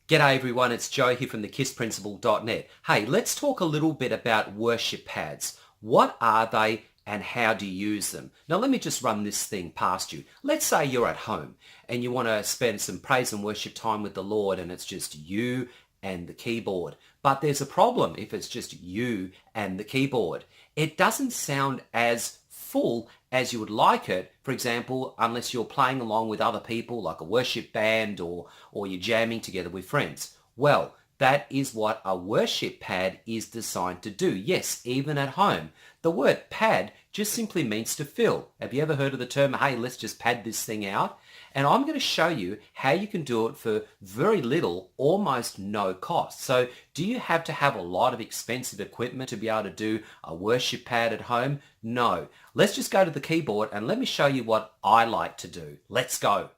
G'day everyone, it's Joe here from thekissprinciple.net. Hey, let's talk a little bit about worship pads. What are they and how do you use them? Now let me just run this thing past you. Let's say you're at home and you want to spend some praise and worship time with the Lord and it's just you and the keyboard. But there's a problem if it's just you and the keyboard. It doesn't sound as full as you would like it, for example, unless you're playing along with other people like a worship band or you're jamming together with friends. Well, that is what a worship pad is designed to do. Yes, even at home. The word pad just simply means to fill. Have you ever heard of the term, hey, let's just pad this thing out? And I'm going to show you how you can do it for very little, almost no cost. So do you have to have a lot of expensive equipment to be able to do a worship pad at home? No. Let's just go to the keyboard and let me show you what I like to do. Let's go.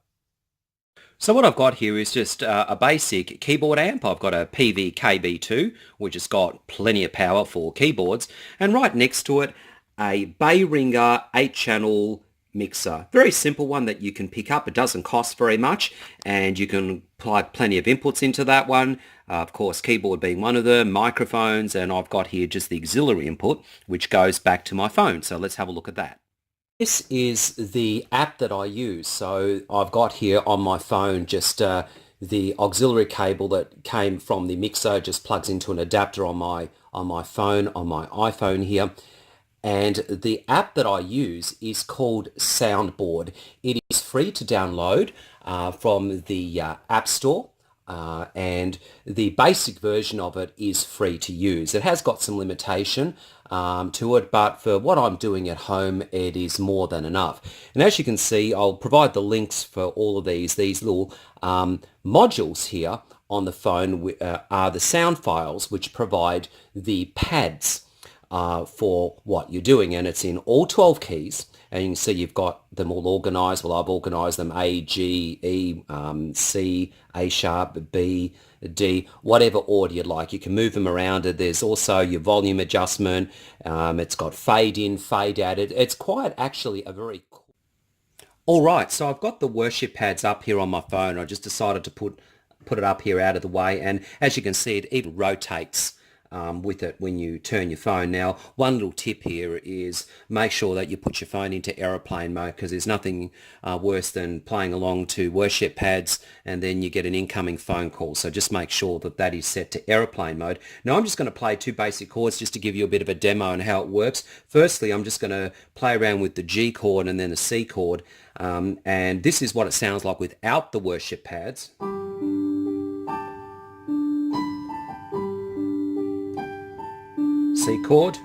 So what I've got here is just a basic keyboard amp. I've got a PV-KB2, which has got plenty of power for keyboards. And right next to it, a Behringer 8-channel mixer. Very simple one that you can pick up. It doesn't cost very much and you can plug plenty of inputs into that one. Of course, keyboard being one of them, microphones, and I've got here just the auxiliary input, which goes back to my phone. So let's have a look at that. This is the app that I use. So I've got here on my phone just the auxiliary cable that came from the mixer, just plugs into an adapter on my phone, on my iPhone here. And the app that I use is called Soundboard. It is free to download from the App Store. And the basic version of it is free to use. It has got some limitation to it, but for what I'm doing at home, it is more than enough. And as you can see, I'll provide the links for all of these little modules here on the phone are the sound files which provide the pads for what you're doing, and it's in all 12 keys. And you can see you've got them all organized. Well, I've organized them A, G, E, C, A sharp, B, D, whatever order you'd like. You can move them around. There's also your volume adjustment. It's got fade in, fade out. It's quite actually a very cool. All right, so I've got the worship pads up here on my phone. I just decided to put it up here out of the way. And as you can see, it even rotates with it when you turn your phone. Now, one little tip here is make sure that you put your phone into aeroplane mode, because there's nothing worse than playing along to worship pads and then you get an incoming phone call. So just make sure that that is set to aeroplane mode. Now, I'm just going to play two basic chords just to give you a bit of a demo on how it works. Firstly, I'm just going to play around with the G chord and then the C chord. And this is what it sounds like without the worship pads. C chord.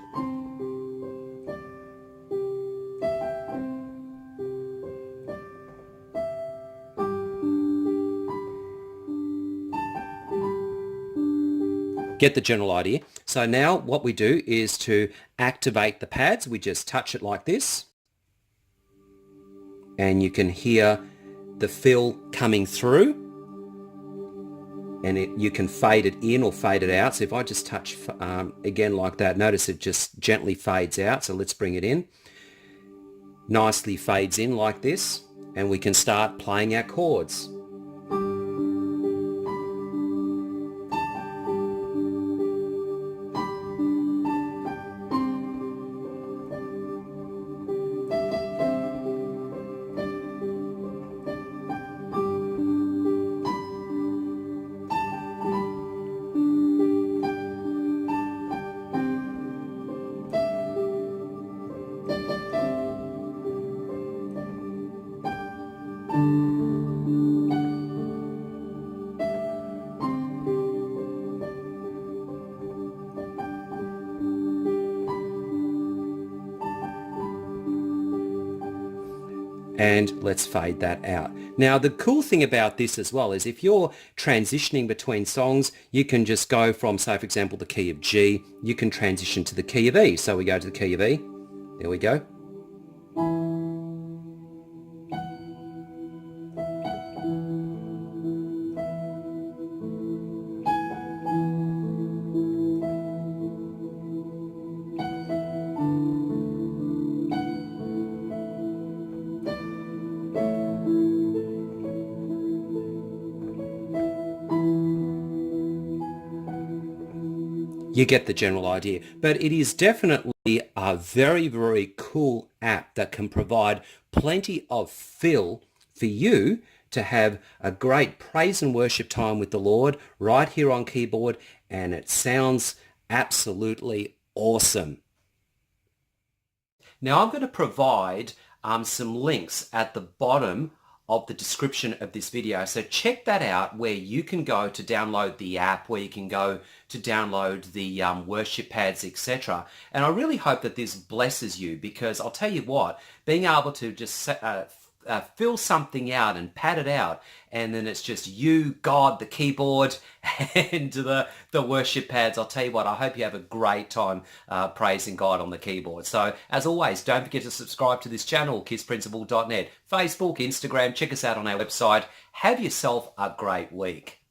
Get the general idea. So now what we do is to activate the pads. We just touch it like this. And you can hear the fill coming through. And you can fade it in or fade it out. So if I just touch again like that, notice it just gently fades out. So let's bring it in. Nicely fades in like this, and we can start playing our chords. And let's fade that out. Now, the cool thing about this as well is if you're transitioning between songs, you can just go from, say, for example, the key of G, you can transition to the key of E. So we go to the key of E. There we go. You get the general idea. But it is definitely a very, very cool app that can provide plenty of fill for you to have a great praise and worship time with the Lord right here on keyboard, and it sounds absolutely awesome. Now I'm going to provide some links at the bottom of the description of this video. So check that out, where you can go to download the app, where you can go to download the worship pads, etc. And I really hope that this blesses you, because I'll tell you what, being able to just fill something out and pad it out, and then it's just you, God, the keyboard, and the worship pads. I'll tell you what, I hope you have a great time praising God on the keyboard. So as always, don't forget to subscribe to this channel, kissprinciple.net, Facebook, Instagram. Check us out on our website. Have yourself a great week.